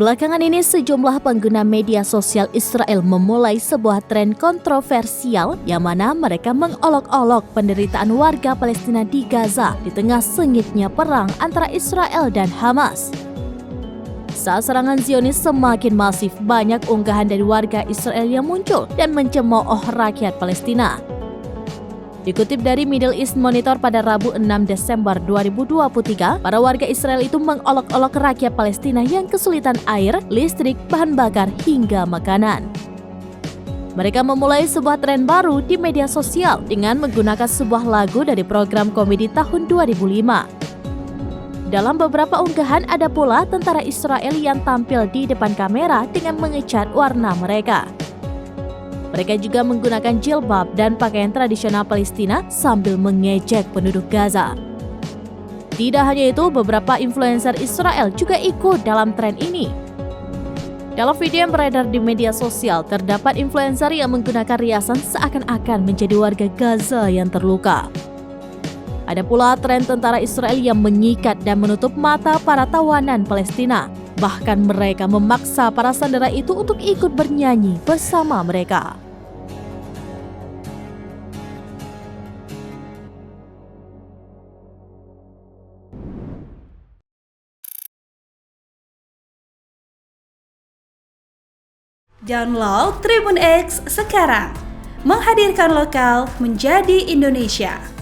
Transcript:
Belakangan ini sejumlah pengguna media sosial Israel memulai sebuah tren kontroversial yang mana mereka mengolok-olok penderitaan warga Palestina di Gaza di tengah sengitnya perang antara Israel dan Hamas. Saat serangan Zionis semakin masif, banyak unggahan dari warga Israel yang muncul dan mencemooh rakyat Palestina. Dikutip dari Middle East Monitor pada Rabu 6 Desember 2023, para warga Israel itu mengolok-olok rakyat Palestina yang kesulitan air, listrik, bahan bakar, hingga makanan. Mereka memulai sebuah tren baru di media sosial dengan menggunakan sebuah lagu dari program komedi tahun 2005. Dalam beberapa unggahan ada pula tentara Israel yang tampil di depan kamera dengan mengecat warna mereka. Mereka juga menggunakan jilbab dan pakaian tradisional Palestina sambil mengejek penduduk Gaza. Tidak hanya itu, beberapa influencer Israel juga ikut dalam tren ini. Dalam video yang beredar di media sosial, terdapat influencer yang menggunakan riasan seakan-akan menjadi warga Gaza yang terluka. Ada pula tren tentara Israel yang menyikat dan menutup mata para tawanan Palestina. Bahkan mereka memaksa para sandera itu untuk ikut bernyanyi bersama mereka. Download Tribun X sekarang, menghadirkan lokal menjadi Indonesia.